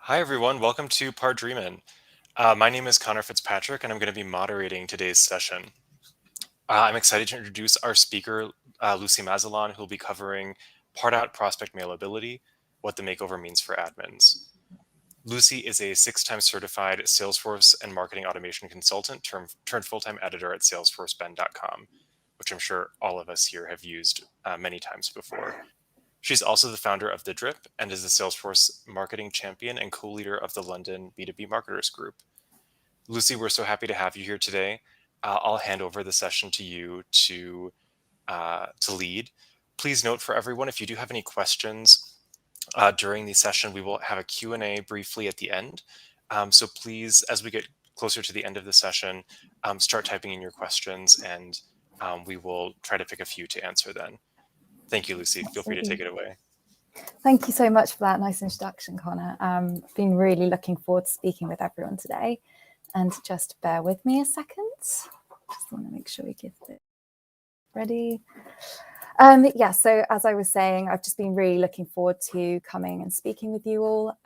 Hi, everyone. Welcome to Pardot. My name is Connor Fitzpatrick, and I'm going to be moderating today's session. I'm excited to introduce our speaker, Lucy Mazelon, who will be covering Pardot prospect mailability, what the makeover means for admins. Lucy is a 6-time certified Salesforce and marketing automation consultant turned full-time editor at salesforceben.com, which I'm sure all of us here have used many times before. She's also the founder of The Drip and is the Salesforce marketing champion and co-leader of the London B2B Marketers Group. Lucy, we're so happy to have you here today. I'll hand over the session to you to lead. Please note for everyone, if you do have any questions during the session, we will have a Q&A briefly at the end. So please, as we get closer to the end of the session, start typing in your questions, and we will try to pick a few to answer then. Thank you, Lucy. Feel free to take it away. Thank you so much for that nice introduction, Connor. Been really looking forward to speaking with everyone today. And just bear with me a second. Just want to make sure we get it ready. So as I was saying, I've just been really looking forward to coming and speaking with you all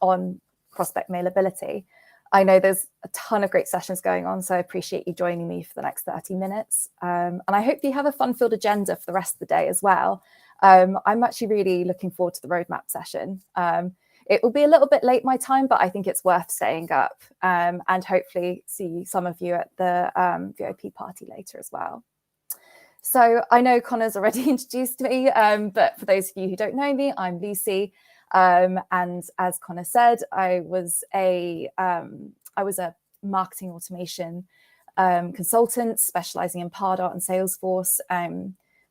on prospect mailability. I know there's a ton of great sessions going on, so I appreciate you joining me for the next 30 minutes. And I hope you have a fun-filled agenda for the rest of the day as well. I'm actually really looking forward to the roadmap session. It will be a little bit late my time, but I think it's worth staying up and hopefully see some of you at the VIP party later as well. So I know Connor's already introduced me, but for those of you who don't know me, I'm Lucy. And as Connor said, I was a marketing automation consultant specializing in Pardot and Salesforce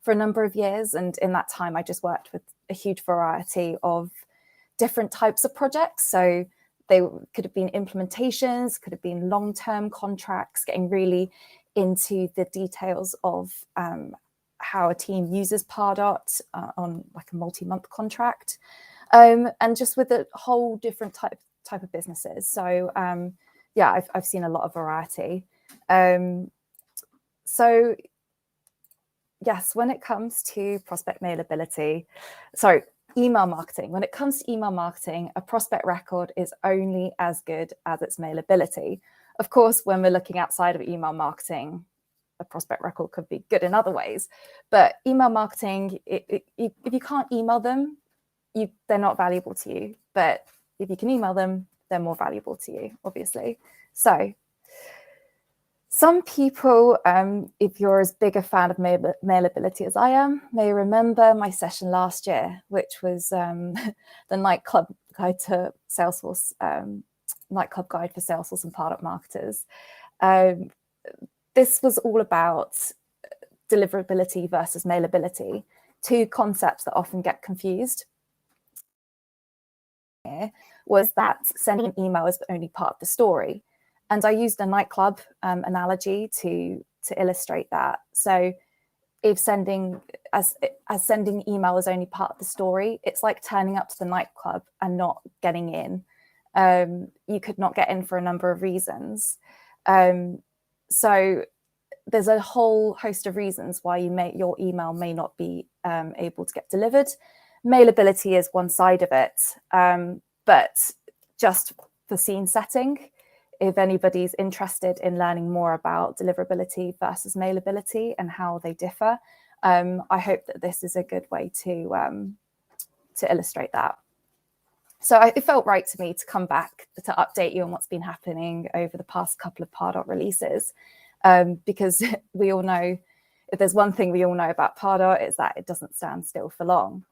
for a number of years. And in that time, I just worked with a huge variety of different types of projects. So they could have been implementations, could have been long-term contracts, getting really into the details of how a team uses Pardot on like a multi-month contract. And just with a whole different type of businesses. So yeah, I've seen a lot of variety. So yes, when it comes to prospect mailability, email marketing. When it comes to email marketing, a prospect record is only as good as its mailability. Of course, when we're looking outside of email marketing, a prospect record could be good in other ways. But email marketing, if you can't email them, they're not valuable to you. But if you can email them, they're more valuable to you, obviously. So some people, if you're as big a fan of mailability as I am, may remember my session last year, which was the nightclub guide to Salesforce, nightclub guide for Salesforce and Pardot marketers. This was all about deliverability versus mailability, two concepts that often get confused. Was that sending an email is only part of the story. And I used a nightclub analogy to illustrate that. So if sending email is only part of the story, it's like turning up to the nightclub and not getting in. You could not get in for a number of reasons. So there's a whole host of reasons why your email may not be able to get delivered. Mailability is one side of it, but just for scene setting, if anybody's interested in learning more about deliverability versus mailability and how they differ, I hope that this is a good way to illustrate that. So it felt right to me to come back to update you on what's been happening over the past couple of Pardot releases, because we all know, if there's one thing we all know about Pardot, it's that it doesn't stand still for long.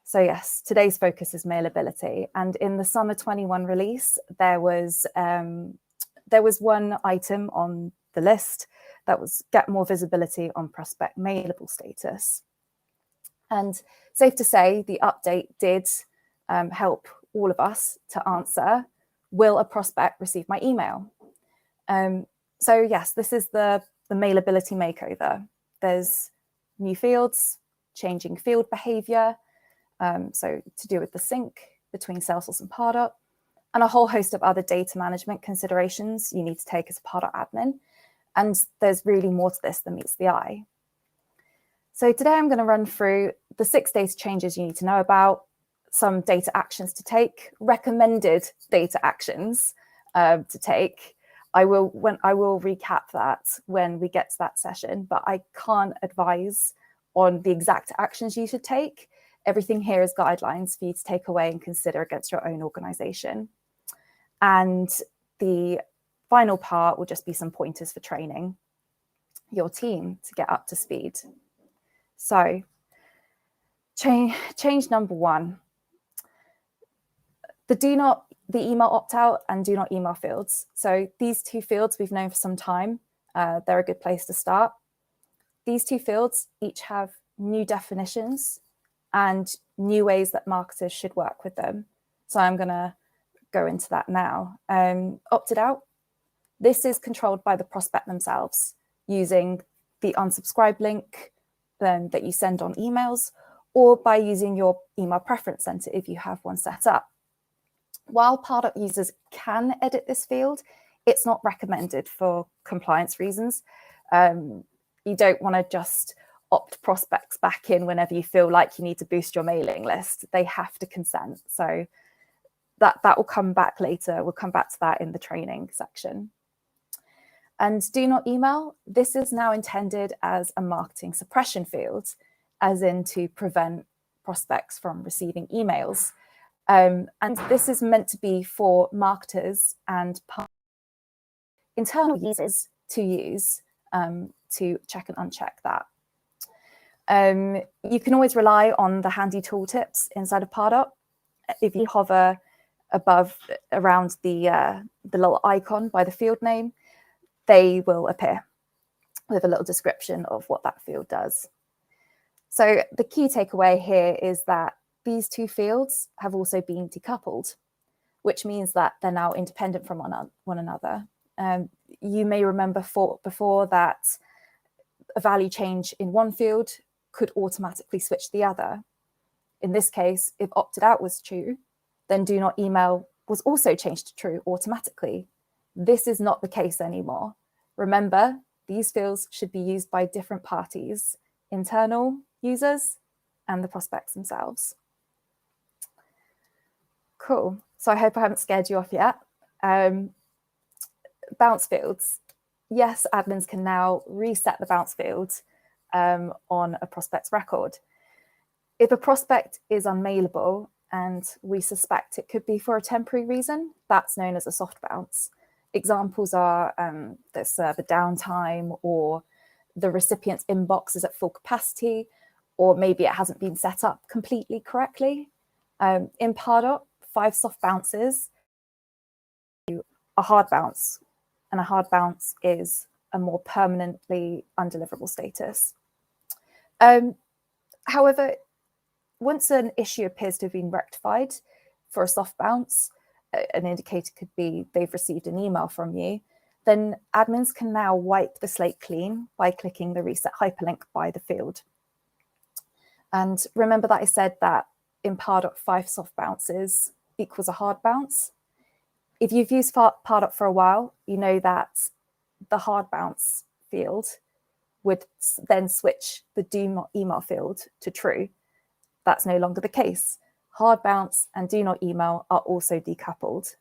So yes, today's focus is mailability. And in the summer 21 release, there was one item on the list that was get more visibility on prospect mailable status. And safe to say, the update did help all of us to answer, will a prospect receive my email? So yes, this is the mailability makeover. There's new fields, changing field behavior, so to do with the sync between Salesforce and Pardot, and a whole host of other data management considerations you need to take as a Pardot admin. And there's really more to this than meets the eye. So today I'm going to run through the 6 data changes you need to know about, some data actions to take, recommended data actions to take. I will recap that when we get to that session, but I can't advise on the exact actions you should take. Everything here is guidelines for you to take away and consider against your own organization. And the final part will just be some pointers for training your team to get up to speed. So change number one, the email opt-out and do not email fields. So these two fields we've known for some time. They're a good place to start. These two fields each have new definitions and new ways that marketers should work with them. So I'm going to go into that now. Opted out, this is controlled by the prospect themselves using the unsubscribe link that you send on emails, or by using your email preference center if you have one set up. While Pardot users can edit this field, it's not recommended for compliance reasons. You don't want to just opt prospects back in whenever you feel like you need to boost your mailing list. They have to consent. So that will come back later. We'll come back to that in the training section. And do not email, this is now intended as a marketing suppression field, as in to prevent prospects from receiving emails. And this is meant to be for marketers and internal users to use to check and uncheck that. You can always rely on the handy tooltips inside of Pardot. If you hover around the little icon by the field name, they will appear with a little description of what that field does. So the key takeaway here is that these two fields have also been decoupled, which means that they're now independent from one another. You may remember before that a value change in one field could automatically switch the other. In this case, if opted out was true, then do not email was also changed to true automatically. This is not the case anymore. Remember, these fields should be used by different parties, internal users and the prospects themselves. Cool. So I hope I haven't scared you off yet. Bounce fields. Yes, admins can now reset the bounce field on a prospect's record. If a prospect is unmailable and we suspect it could be for a temporary reason, that's known as a soft bounce. Examples are the server downtime, or the recipient's inbox is at full capacity, or maybe it hasn't been set up completely correctly. In Pardot, 5 soft bounces, a hard bounce, and a hard bounce is a more permanently undeliverable status. However, once an issue appears to have been rectified for a soft bounce, an indicator could be they've received an email from you, then admins can now wipe the slate clean by clicking the reset hyperlink by the field. And remember that I said that in Pardot 5 soft bounces equals a hard bounce. If you've used Pardot for a while, you know that the hard bounce field would then switch the do not email field to true. That's no longer the case. Hard bounce and do not email are also decoupled.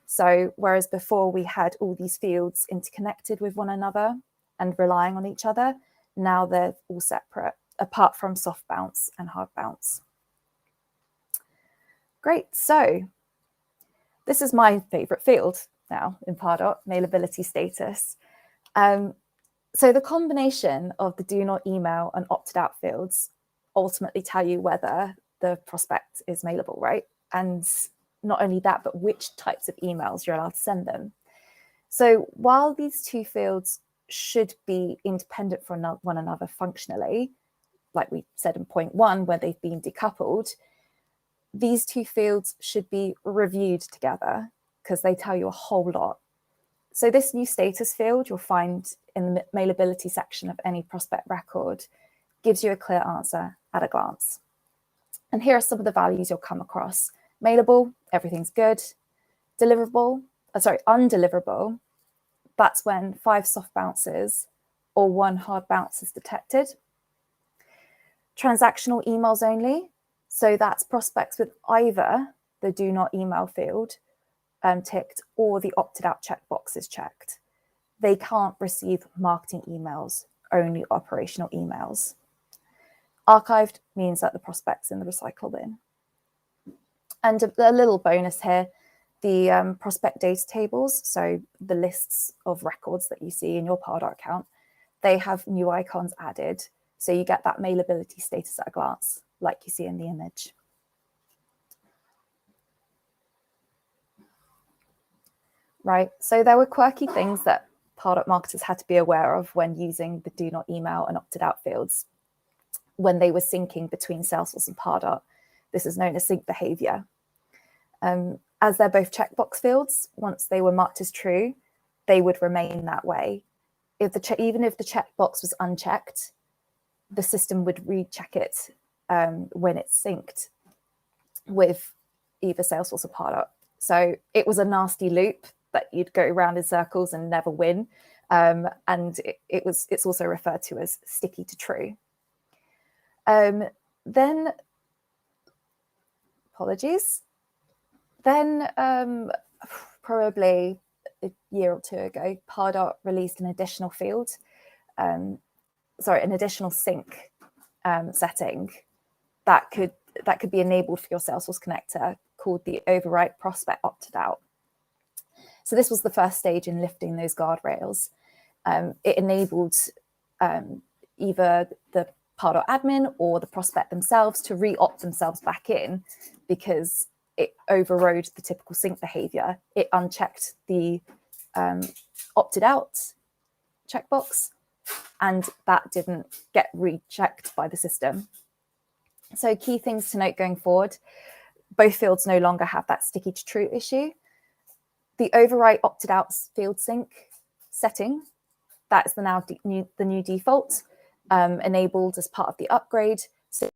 So whereas before we had all these fields interconnected with one another and relying on each other, now they're all separate, apart from soft bounce and hard bounce. Great, so this is my favorite field now in Pardot, mailability status. So the combination of the do not email and opted out fields ultimately tell you whether the prospect is mailable, right? And not only that, but which types of emails you're allowed to send them. So while these two fields should be independent from one another functionally, like we said in point 1, where they've been decoupled, these two fields should be reviewed together because they tell you a whole lot. So this new status field you'll find in the mailability section of any prospect record gives you a clear answer at a glance. And here are some of the values you'll come across. Mailable, everything's good. Undeliverable, that's when 5 soft bounces or 1 hard bounce is detected. Transactional emails only, So that's prospects with either the do not email field ticked or the opted out checkbox is checked. They can't receive marketing emails, only operational emails. Archived means that the prospect's in the recycle bin. And a little bonus here, the prospect data tables, so the lists of records that you see in your Pardot account, they have new icons added. So you get that mailability status at a glance, like you see in the image. Right, so there were quirky things that Pardot marketers had to be aware of when using the do not email and opted out fields when they were syncing between Salesforce and Pardot. This is known as sync behavior. As they're both checkbox fields, once they were marked as true, they would remain that way. Even if the checkbox was unchecked, the system would recheck it when it's synced with either Salesforce or Pardot. So it was a nasty loop that you'd go around in circles and never win. And it's also referred to as sticky to true. Then, apologies. Then probably a year or two ago, Pardot released an additional field, an additional sync setting that could be enabled for your Salesforce connector called the overwrite prospect opted out. So this was the first stage in lifting those guardrails. It enabled either the Pardot admin or the prospect themselves to re-opt themselves back in because it overrode the typical sync behavior. It unchecked the opted out checkbox, and that didn't get rechecked by the system. So key things to note going forward, both fields no longer have that sticky to true issue. The overwrite opted out field sync setting, that's the new default, enabled as part of the upgrade, so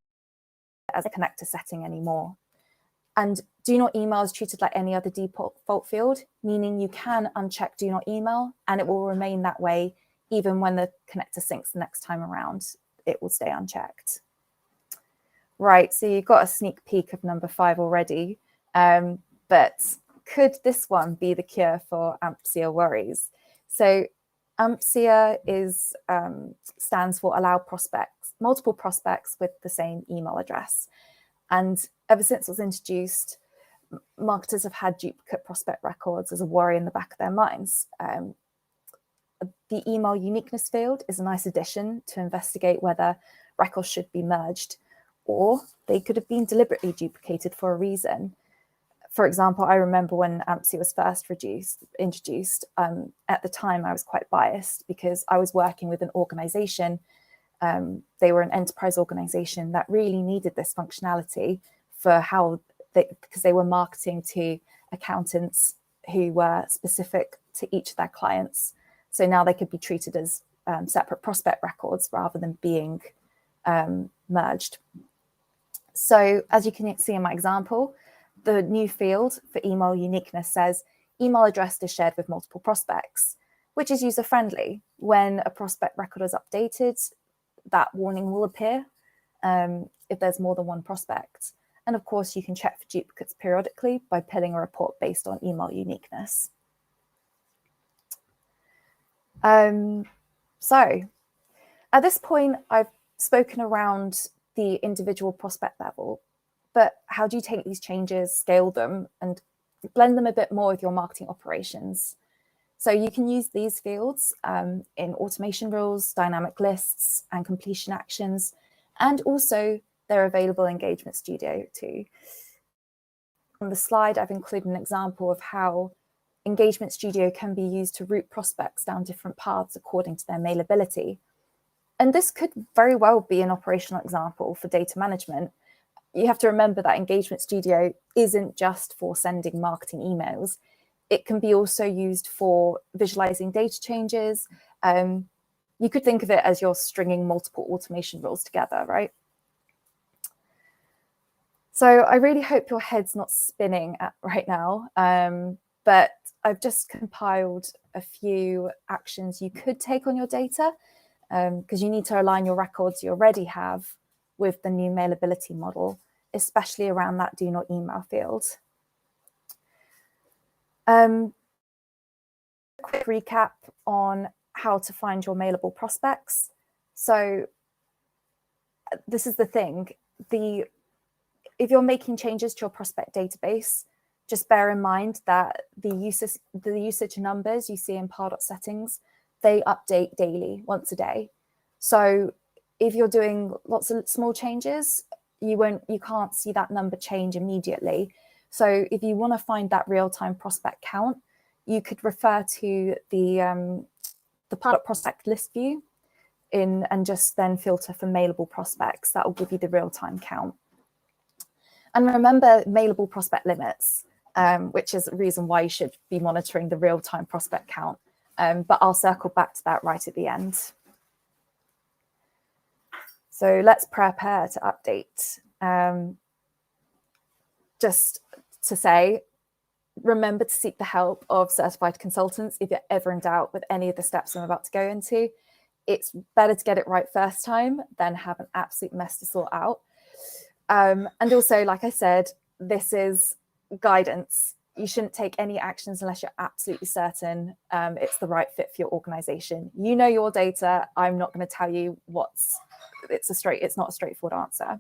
as a connector setting anymore. And do not email is treated like any other default field, meaning you can uncheck do not email and it will remain that way even when the connector syncs the next time around, it will stay unchecked. Right, so you've got a sneak peek of number 5 already, but could this one be the cure for AMPSIA worries? So AMPSIA stands for allow multiple prospects with the same email address. And ever since it was introduced, marketers have had duplicate prospect records as a worry in the back of their minds. The email uniqueness field is a nice addition to investigate whether records should be merged, or they could have been deliberately duplicated for a reason. For example, I remember when AMPSIA was first introduced, at the time I was quite biased because I was working with an organization. They were an enterprise organization that really needed this functionality because they were marketing to accountants who were specific to each of their clients. So now they could be treated as separate prospect records rather than being merged. So as you can see in my example, the new field for email uniqueness says email address is shared with multiple prospects, which is user-friendly. When a prospect record is updated, that warning will appear if there's more than one prospect. And of course, you can check for duplicates periodically by pulling a report based on email uniqueness. So at this point, I've spoken around the individual prospect level, but how do you take these changes, scale them, and blend them a bit more with your marketing operations? So you can use these fields in automation rules, dynamic lists, and completion actions. And also they're available in Engagement Studio too. On the slide, I've included an example of how Engagement Studio can be used to route prospects down different paths according to their mailability. And this could very well be an operational example for data management. You have to remember that Engagement Studio isn't just for sending marketing emails. It can be also used for visualizing data changes. You could think of it as you're stringing multiple automation rules together, right? So I really hope your head's not spinning right now, but I've just compiled a few actions you could take on your data because you need to align your records you already have with the new mailability model. especially around that do not email field. Quick recap on how to find your mailable prospects. So this is the thing, if you're making changes to your prospect database, just bear in mind that the usage numbers you see in Pardot settings, they update daily, once a day. So if you're doing lots of small changes, you can't see that number change immediately. So if you want to find that real-time prospect count, you could refer to the Pardot prospect list view and just then filter for mailable prospects. That will give you the real-time count. And remember mailable prospect limits, which is a reason why you should be monitoring the real-time prospect count. But I'll circle back to that right at the end. So let's prepare to update. Just to say, remember to seek the help of certified consultants if you're ever in doubt with any of the steps I'm about to go into. It's better to get it right first time than have an absolute mess to sort out. And also, like I said, this is guidance. You shouldn't take any actions unless you're absolutely certain it's the right fit for your organization. You know your data. I'm not going to tell you it's not a straightforward answer.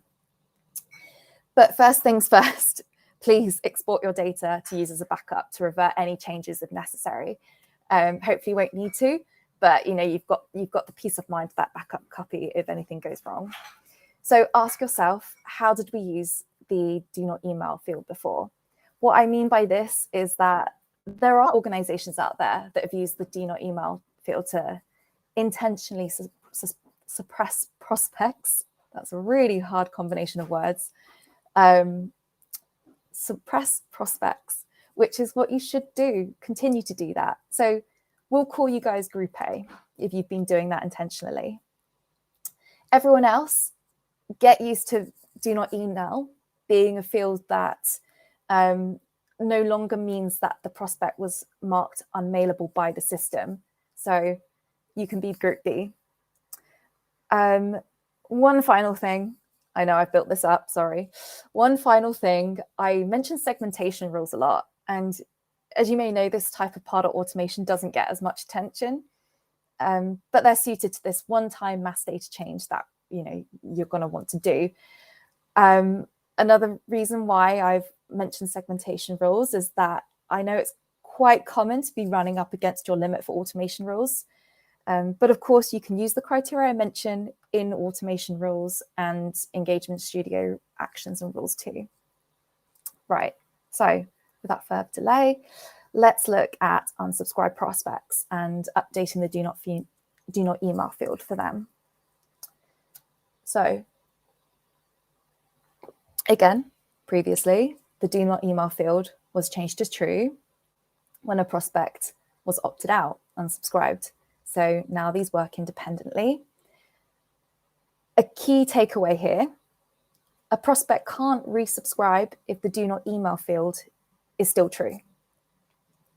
But first things first, please export your data to use as a backup to revert any changes if necessary. Hopefully you won't need to, but you've got the peace of mind of that backup copy if anything goes wrong. So ask yourself, how did we use the do not email field before? What I mean by this is that there are organizations out there that have used the do not email field to intentionally suppress prospects. That's a really hard combination of words. Suppress prospects, which is what you should do. Continue to do that. So we'll call you guys Group A if you've been doing that intentionally. Everyone else, get used to do not email being a field that no longer means that the prospect was marked unmailable by the system. So you can be Group B. One final thing, I know I've built this up, sorry. One final thing, I mentioned segmentation rules a lot. And as you may know, this type of Pardot automation doesn't get as much attention, but they're suited to this one-time mass data change that you're going to want to do. Another reason why I've mentioned segmentation rules is that I know it's quite common to be running up against your limit for automation rules. But of course, you can use the criteria I mentioned in automation rules and engagement studio actions and rules too. Right, so without further delay, let's look at unsubscribed prospects and updating the do not email field for them. So again, previously, the do not email field was changed to true when a prospect was opted out, unsubscribed. So now these work independently. A key takeaway here, a prospect can't resubscribe if the do not email field is still true.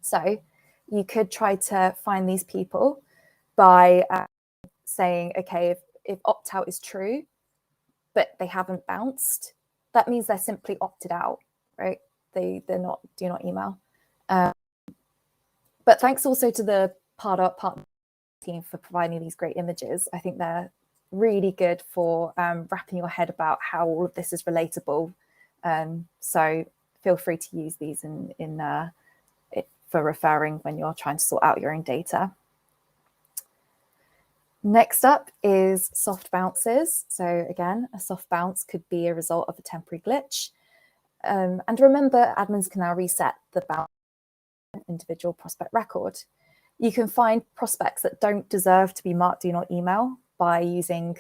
So you could try to find these people by saying, okay, if opt-out is true, but they haven't bounced, that means they're simply opted out, right? They're not do not email. But thanks also to the Pardot partner team for providing these great images. I think they're really good for wrapping your head about how all of this is relatable. So feel free to use these for referring when you're trying to sort out your own data. Next up is soft bounces. So again, a soft bounce could be a result of a temporary glitch. And remember, admins can now reset the bounce individual prospect record. You can find prospects that don't deserve to be marked do not email by using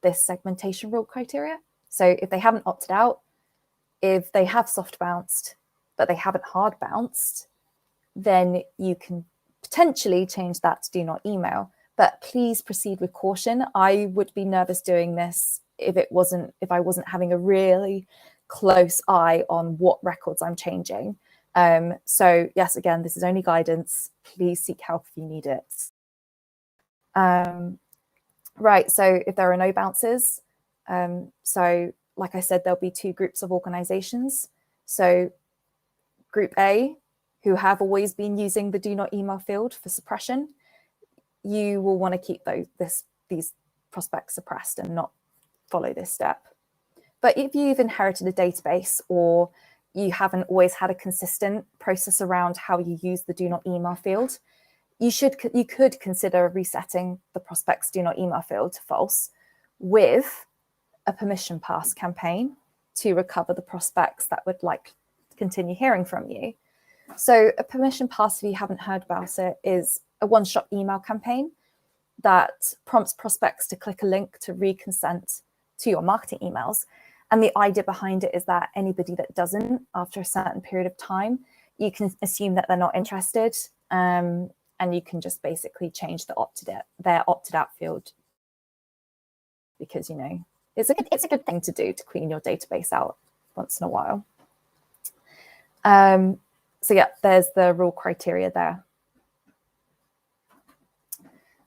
this segmentation rule criteria. So if they haven't opted out, if they have soft bounced, but they haven't hard bounced, then you can potentially change that to do not email. But please proceed with caution. I would be nervous doing this if I wasn't having a really close eye on what records I'm changing. So yes, again, this is only guidance. Please seek help if you need it. Right, so if there are no bounces, so like I said, there'll be two groups of organizations. So group A, who have always been using the do not email field for suppression, you will want to keep these prospects suppressed and not follow this step. But if you've inherited a database or you haven't always had a consistent process around how you use the do not email field, you could consider resetting the prospects do not email field to false with a permission pass campaign to recover the prospects that would like continue hearing from you. So a permission pass, if you haven't heard about it, is a one-shot email campaign that prompts prospects to click a link to reconsent to your marketing emails. And the idea behind it is that anybody that doesn't, after a certain period of time, you can assume that they're not interested, and you can just basically change their opted out field, because, you know, it's a good thing to do to clean your database out once in a while. So yeah, there's the rule criteria there.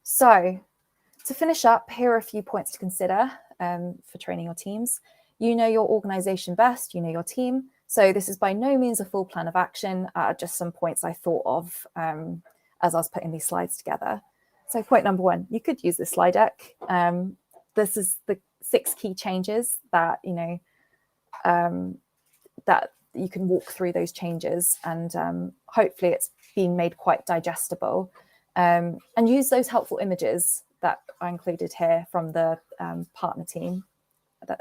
So to finish up, here are a few points to consider for training your teams. You know your organization best, you know your team. So this is by no means a full plan of action, just some points I thought of as I was putting these slides together. So point number one, you could use this slide deck. This is the 6 key changes that, you know, that you can walk through those changes, and hopefully it's been made quite digestible, and use those helpful images that I included here from the partner team,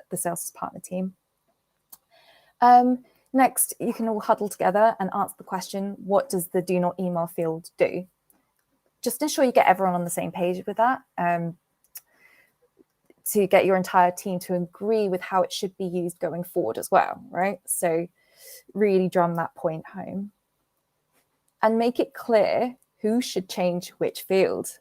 the sales partner team. Next, you can all huddle together and answer the question, what does the do not email field do? Just ensure you get everyone on the same page with that, to get your entire team to agree with how it should be used going forward as well, right? So really drum that point home. And make it clear who should change which field.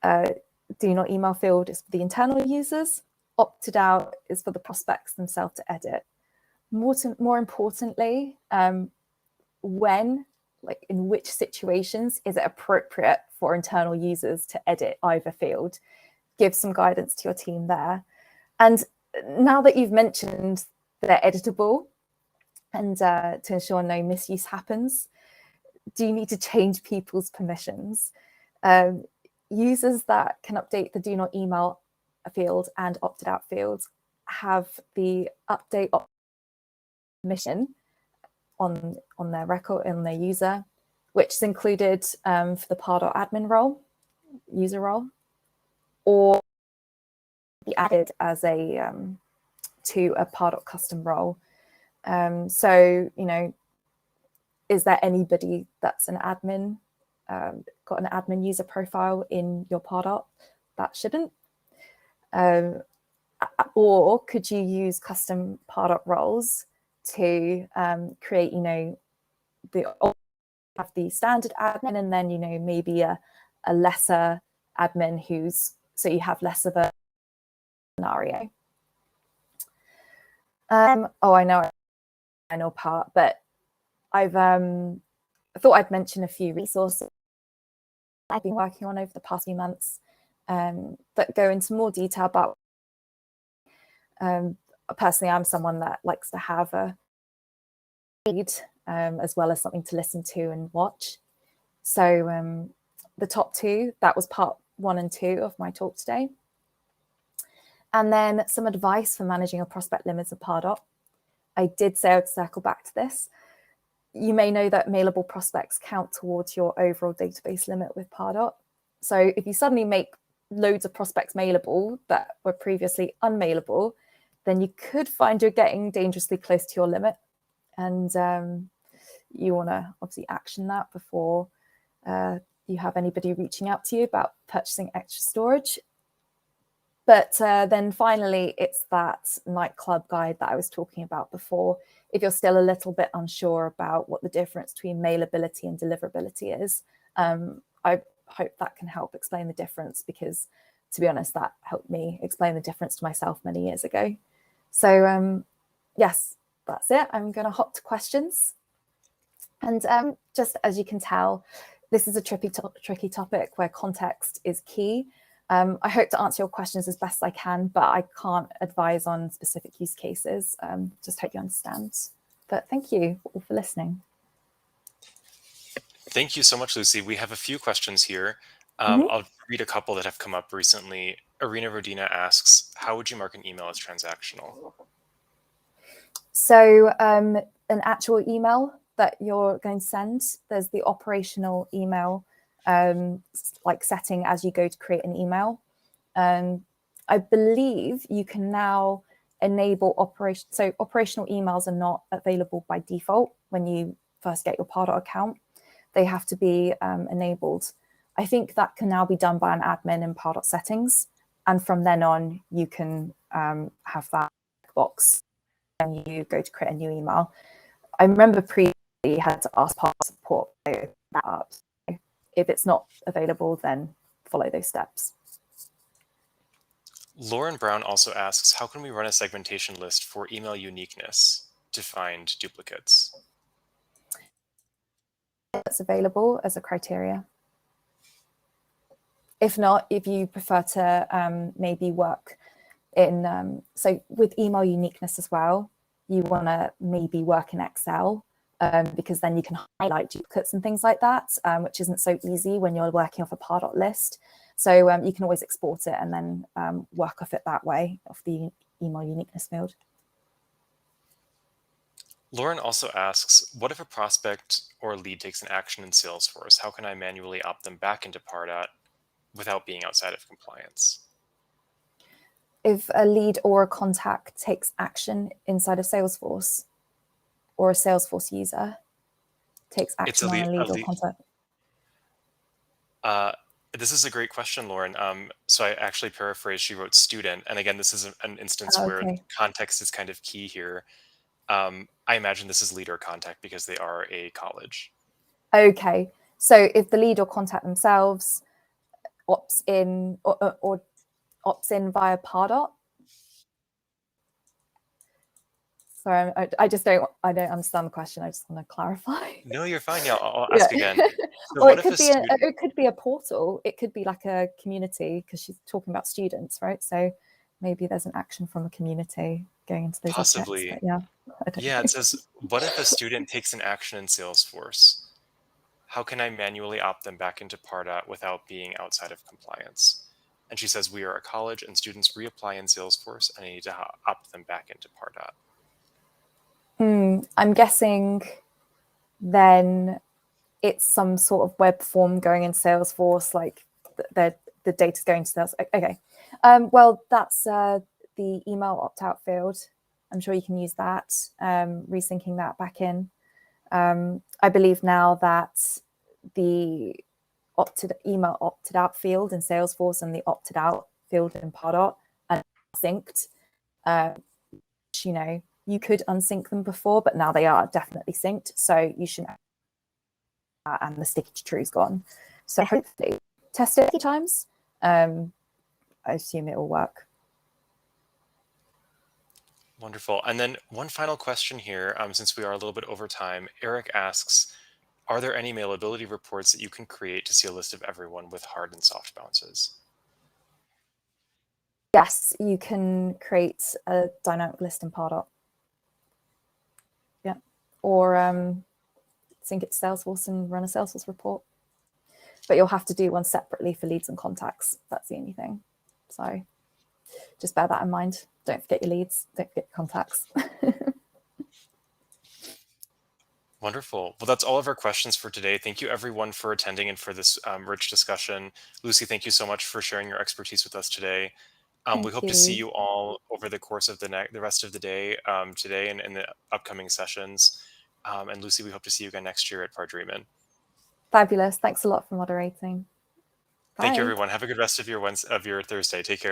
Do not email field is for the internal users. Opted out is for the prospects themselves to edit. More importantly, when, like in which situations is it appropriate for internal users to edit either field? Give some guidance to your team there. And now that you've mentioned they're editable, and to ensure no misuse happens, do you need to change people's permissions? Users that can update the do not email field and opted out fields have the update permission on their record, in their user, which is included for the Pardot admin role, user role, or be added as a to a Pardot custom role. So, you know, is there anybody that's an admin, got an admin user profile in your Pardot? That shouldn't. Or could you use custom Pardot roles to create, you know, have the standard admin, and then, you know, maybe a lesser admin who's, so you have less of a scenario. Oh, I know, final part, but I thought I'd mention a few resources I've been working on over the past few months that go into more detail about. Personally, I'm someone that likes to have a read as well as something to listen to and watch. So the top 2, that was part 1 and 2 of my talk today. And then some advice for managing your prospect limits of Pardot. I did say I would circle back to this. You may know that mailable prospects count towards your overall database limit with Pardot. So if you suddenly make loads of prospects mailable that were previously unmailable, then you could find you're getting dangerously close to your limit. And you want to obviously action that before you have anybody reaching out to you about purchasing extra storage. But then finally, it's that nightclub guide that I was talking about before. If you're still a little bit unsure about what the difference between mailability and deliverability is, I hope that can help explain the difference, because to be honest, that helped me explain the difference to myself many years ago. So yes, that's it. I'm going to hop to questions. And just as you can tell, this is a tricky topic where context is key. I hope to answer your questions as best I can, but I can't advise on specific use cases. Just hope you understand. But thank you all for listening. Thank you so much, Lucy. We have a few questions here. Mhm. I'll read a couple that have come up recently. Arena Rodina asks, how would you mark an email as transactional? So an actual email that you're going to send, there's the operational email like setting as you go to create an email. I believe you can now enable operation. So operational emails are not available by default when you first get your Pardot account. They have to be enabled. I think that can now be done by an admin in Pardot settings. And from then on, you can have that box when you go to create a new email. I remember previously you had to ask Pardot support to open that up. So if it's not available, then follow those steps. Lauren Brown also asks, how can we run a segmentation list for email uniqueness to find duplicates? That's available as a criteria. If not, if you prefer to maybe work in, so with email uniqueness as well, you want to maybe work in Excel because then you can highlight duplicates and things like that, which isn't so easy when you're working off a Pardot list. So you can always export it and then work off it that way, off the email uniqueness field. Lauren also asks, what if a prospect or lead takes an action in Salesforce? How can I manually opt them back into Pardot without being outside of compliance? If a lead or a contact takes action inside of Salesforce, or a Salesforce user takes action on a lead or contact? This is a great question, Lauren. So I actually paraphrased, she wrote student. And again, this is an instance where context is kind of key here. I imagine this is lead or contact because they are a college. Okay. So if the lead or contact themselves opts in or opts in via Pardot. Sorry, I don't understand the question. I just want to clarify. No, you're fine. Yeah, I'll ask again. So or it could be a portal. It could be like a community because she's talking about students, right? So maybe there's an action from a community going into those possibly objects. Yeah. Yeah, it says, what if a student takes an action in Salesforce? How can I manually opt them back into Pardot without being outside of compliance? And she says, we are a college and students reapply in Salesforce and I need to opt them back into Pardot. I'm guessing then it's some sort of web form going in Salesforce, like the data's going to Salesforce. Okay. Well, that's the email opt-out field. I'm sure you can use that, resyncing that back in. I believe now that the email opted out field in Salesforce and the opted out field in Pardot are synced. You know, you could unsync them before, but now they are definitely synced. So you shouldn't. And the sticky to true is gone. So hopefully test it a few times. I assume it will work. Wonderful. And then one final question here, since we are a little bit over time. Eric asks, are there any mailability reports that you can create to see a list of everyone with hard and soft bounces? Yes, you can create a dynamic list in Pardot. Yeah. Or sync it to Salesforce and run a Salesforce report. But you'll have to do one separately for leads and contacts. That's the only thing. So just bear that in mind. Don't forget your leads, don't forget your contacts. Wonderful. Well, that's all of our questions for today. Thank you everyone for attending and for this rich discussion. Lucy, thank you so much for sharing your expertise with us today. We hope to see you all over the course of the rest of the day today and in the upcoming sessions. And Lucy, we hope to see you again next year at Pardot. Fabulous. Thanks a lot for moderating. Thank you, everyone. Have a good rest of your Thursday. Take care.